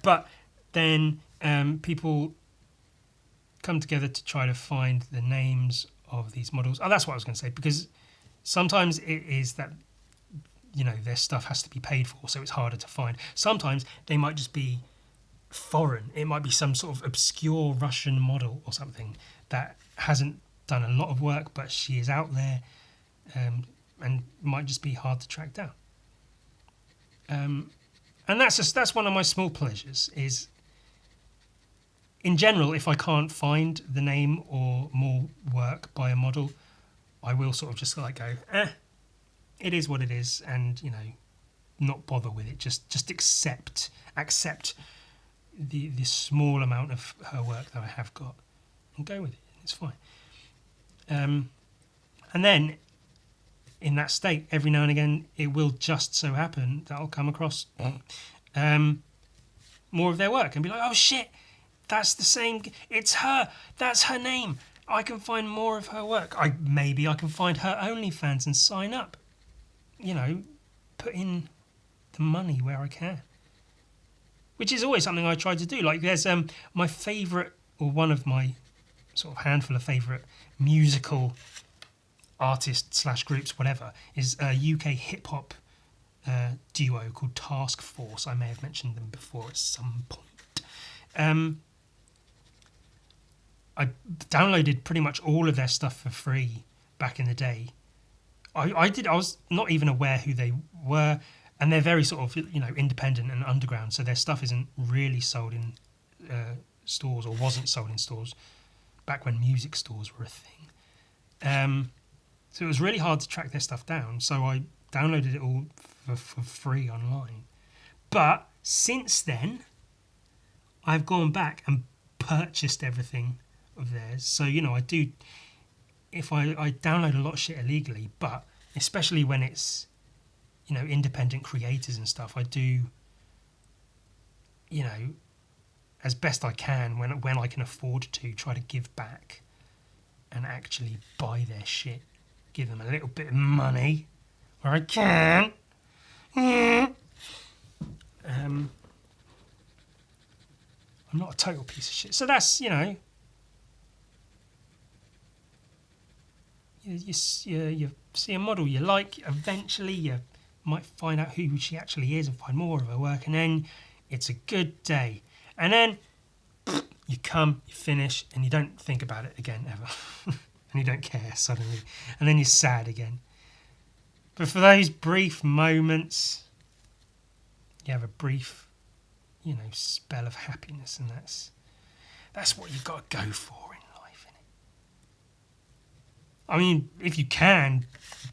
But then people come together to try to find the names of these models. Oh, that's what I was going to say, because sometimes it is that, their stuff has to be paid for, so it's harder to find. Sometimes they might just be foreign. It might be some sort of obscure Russian model or something that hasn't done a lot of work, but she is out there, and might just be hard to track down. And that's one of my small pleasures, is in general, if I can't find the name or more work by a model, I will sort of just go, it is what it is, and not bother with it. Just accept the small amount of her work that I have got, and go with it. It's fine. And then in that state, every now and again, it will just so happen that I'll come across more of their work and be like, oh shit, that's the same, it's her, that's her name, I can find more of her work. Maybe I can find her OnlyFans and sign up. Put in the money where I can. Which is always something I try to do. Like, there's my favourite, or one of my sort of handful of favourite musical artists / groups, whatever, is a UK hip-hop duo called Task Force. I may have mentioned them before at some point. I downloaded pretty much all of their stuff for free back in the day. I was not even aware who they were, and they're very sort of independent and underground, so their stuff isn't really sold in stores, or wasn't sold in stores back when music stores were a thing. So it was really hard to track their stuff down, so I downloaded it all for free online. But since then, I've gone back and purchased everything of theirs. So, I do, if I download a lot of shit illegally, but especially when it's, independent creators and stuff, I do, as best I can, when I can afford to, try to give back and actually buy their shit. Give them a little bit of money where I can. I'm not a total piece of shit. So that's, you see a model you like, eventually you might find out who she actually is and find more of her work, and then it's a good day. And then you come, you finish, and you don't think about it again ever. And you don't care suddenly. And then you're sad again. But for those brief moments, you have a brief, spell of happiness, and that's what you've got to go for in life, innit? I mean, if you can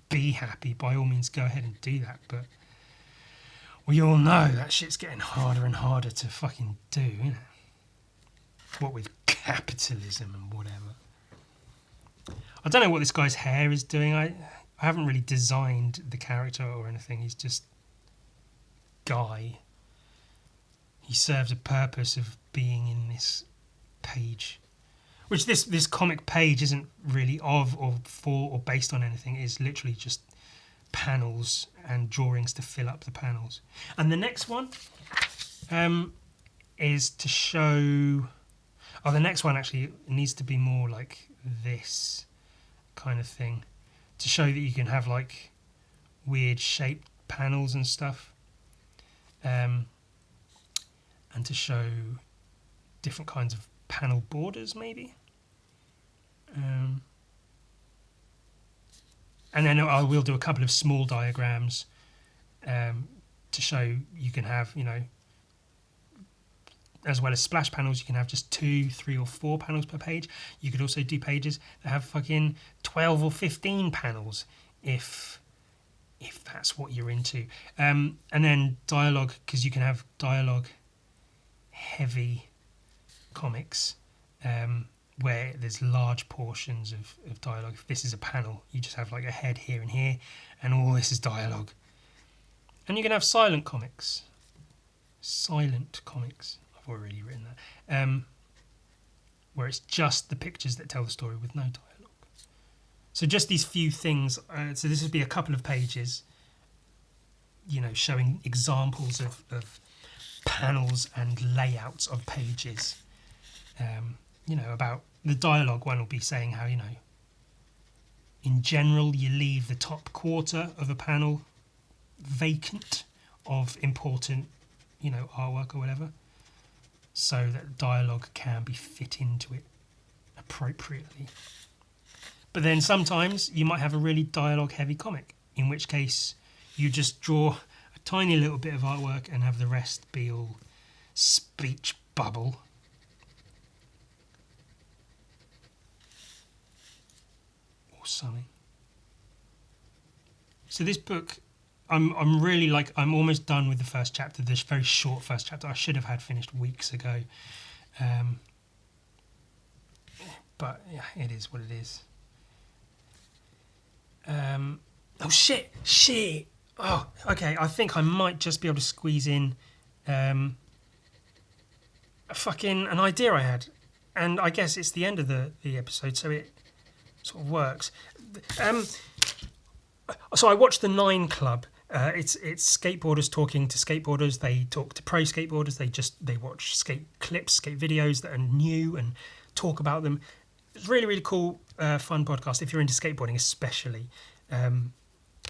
be happy, by all means go ahead and do that, but we all know that shit's getting harder and harder to fucking do, innit? What with capitalism and whatever. I don't know what this guy's hair is doing. I haven't really designed the character or anything. He's just Guy. He serves a purpose of being in this page, which this comic page isn't really of or for or based on anything. It is literally just panels and drawings to fill up the panels. And the next one is to show... Oh, the next one actually needs to be more like this kind of thing, to show that you can have like weird shaped panels and stuff, and to show different kinds of panel borders maybe. And then I will do a couple of small diagrams to show you can have, as well as splash panels, you can have just 2, 3 or 4 panels per page. You could also do pages that have fucking 12 or 15 panels if that's what you're into. And then dialogue, because you can have dialogue heavy comics where there's large portions of dialogue. If this is a panel, you just have like a head here and here, and all this is dialogue. And you can have silent comics. Silent comics. I've already written that. Where it's just the pictures that tell the story with no dialogue. So just these few things. So this would be a couple of pages, showing examples of panels and layouts of pages. About the dialogue one will be saying how, in general, you leave the top quarter of a panel vacant of important, artwork or whatever, so that dialogue can be fit into it appropriately. But then sometimes you might have a really dialogue heavy comic, in which case you just draw a tiny little bit of artwork and have the rest be all speech bubble. Or something. So this book, I'm almost done with the first chapter, this very short first chapter. I should have had finished weeks ago. But yeah, it is what it is. Oh shit! Oh, okay, I think I might just be able to squeeze in an idea I had. And I guess it's the end of the episode, so it sort of works. So I watched the 9 Club. It's skateboarders talking to skateboarders. They talk to pro skateboarders. They watch skate clips, skate videos that are new and talk about them. It's really, really cool, fun podcast if you're into skateboarding, especially.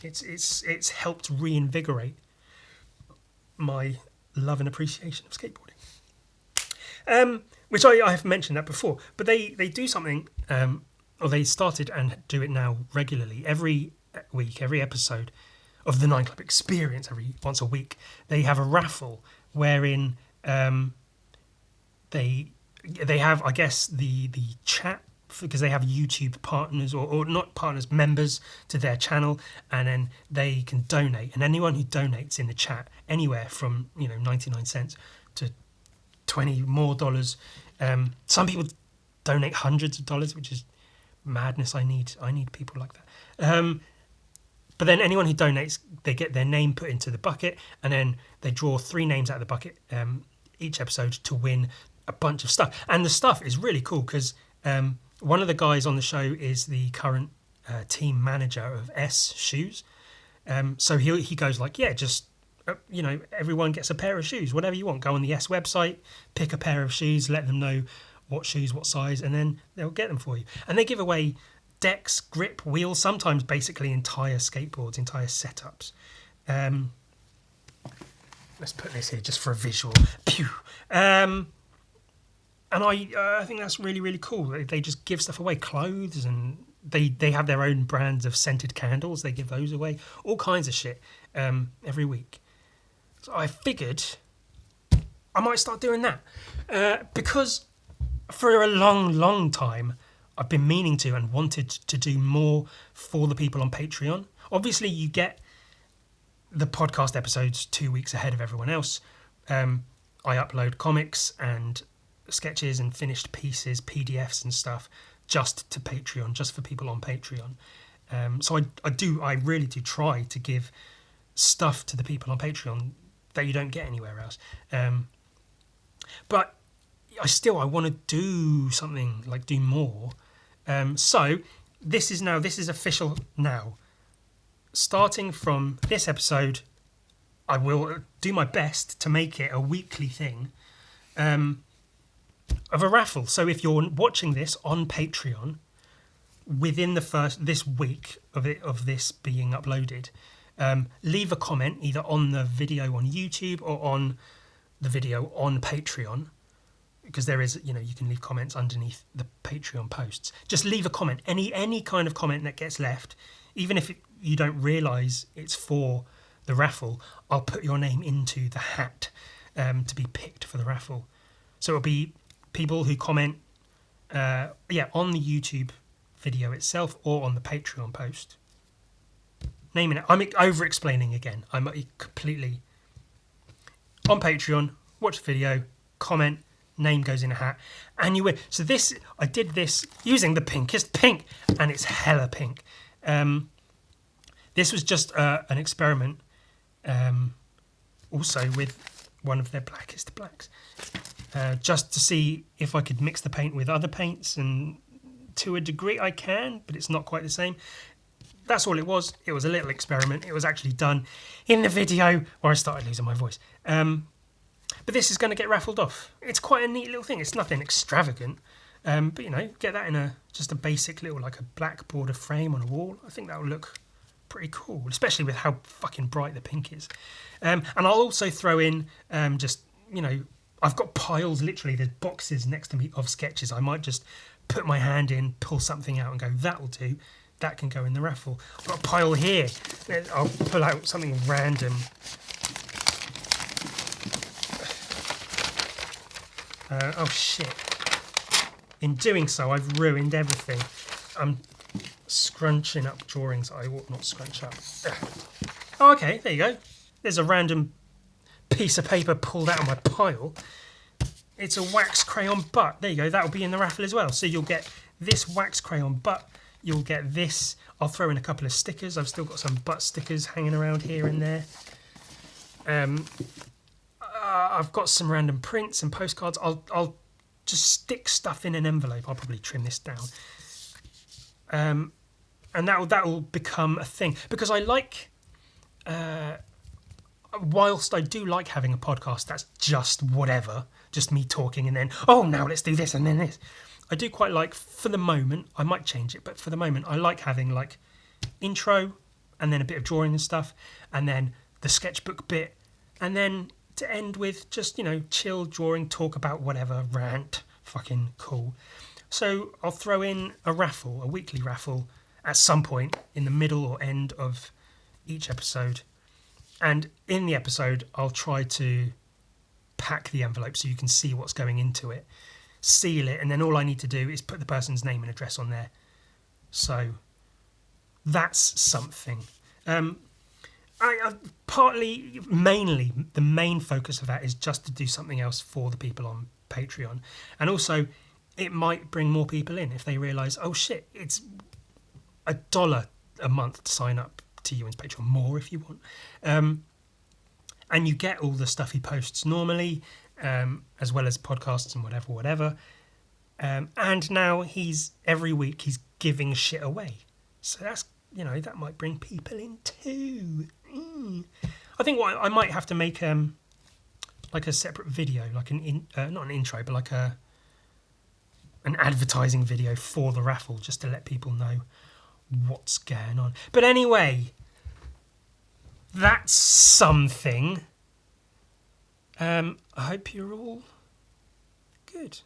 It's helped reinvigorate my love and appreciation of skateboarding. Which I have mentioned that before, but they do something, or they started and do it now regularly. Every week, every episode of the 9 Club Experience, once a week, they have a raffle wherein they have, I guess, the chat, because they have YouTube partners or not partners, members to their channel, and then they can donate. And anyone who donates in the chat, anywhere from 99 cents to $20 more. Some people donate hundreds of dollars, which is madness. I need people like that. But then anyone who donates, they get their name put into the bucket, and then they draw 3 names out of the bucket each episode to win a bunch of stuff. And the stuff is really cool because one of the guys on the show is the current team manager of S Shoes. So he goes like, yeah, just everyone gets a pair of shoes, whatever you want. Go on the S website, pick a pair of shoes, let them know what shoes, what size, and then they'll get them for you. And they give away decks, grip, wheels, sometimes basically entire skateboards, entire setups. Let's put this here just for a visual. Pew! And I think that's really, really cool. They just give stuff away, clothes, and they have their own brands of scented candles. They give those away, all kinds of shit every week. So I figured I might start doing that because for a long, long time I've been meaning to and wanted to do more for the people on Patreon. Obviously, you get the podcast episodes 2 weeks ahead of everyone else. I upload comics and sketches and finished pieces, PDFs and stuff just to Patreon, just for people on Patreon. So I really do try to give stuff to the people on Patreon that you don't get anywhere else. But I want to do something, like do more. So this is official now. Starting from this episode, I will do my best to make it a weekly thing of a raffle. So if you're watching this on Patreon within this week of this being uploaded, leave a comment either on the video on YouTube or on the video on Patreon, because there is, you can leave comments underneath the Patreon posts. Just leave a comment, any kind of comment that gets left, even if you don't realise it's for the raffle. I'll put your name into the hat to be picked for the raffle. So it'll be people who comment, on the YouTube video itself or on the Patreon post. Naming it. I'm over-explaining again. I'm completely... On Patreon, watch the video, comment, name goes in a hat, and you win. So I did this using the pinkest pink, and it's hella pink. This was just an experiment, also with one of their blackest blacks, just to see if I could mix the paint with other paints, and to a degree I can, but it's not quite the same. That's all it was. It was a little experiment. It was actually done in the video where I started losing my voice. But this is going to get raffled off. It's quite a neat little thing. It's nothing extravagant. But, get that in just a basic little, like a black border frame on a wall. I think that will look pretty cool, especially with how fucking bright the pink is. And I'll also throw in I've got piles, literally, there's boxes next to me of sketches. I might just put my hand in, pull something out and go, that'll do. That can go in the raffle. I've got a pile here. I'll pull out something random. Oh shit. In doing so, I've ruined everything. I'm scrunching up drawings I ought not scrunch up. Oh, okay, there you go. There's a random piece of paper pulled out of my pile. It's a wax crayon butt. There you go, that'll be in the raffle as well. So you'll get this wax crayon butt. You'll get this. I'll throw in a couple of stickers. I've still got some butt stickers hanging around here and there. I've got some random prints and postcards. I'll just stick stuff in an envelope. I'll probably trim this down. And that will become a thing. Because I like... whilst I do like having a podcast that's just whatever, just me talking and then, now let's do this and then this. I do quite like, for the moment, I might change it, but for the moment, I like having like intro and then a bit of drawing and stuff, and then the sketchbook bit, and then to end with just, chill drawing, talk about whatever, rant, fucking cool. So I'll throw in a weekly raffle, at some point in the middle or end of each episode. And in the episode, I'll try to pack the envelope so you can see what's going into it. Seal it, and then all I need to do is put the person's name and address on there. So that's something. Mainly, the main focus of that is just to do something else for the people on Patreon. And also, it might bring more people in if they realise, oh shit, it's $1 a month to sign up to Ewan's Patreon, more if you want. And you get all the stuff he posts normally, as well as podcasts and whatever. And now every week he's giving shit away. So that's, that might bring people in too. I think I might have to make like a separate video, like not an intro, but like an advertising video for the raffle, just to let people know what's going on. But anyway, that's something. I hope you're all good.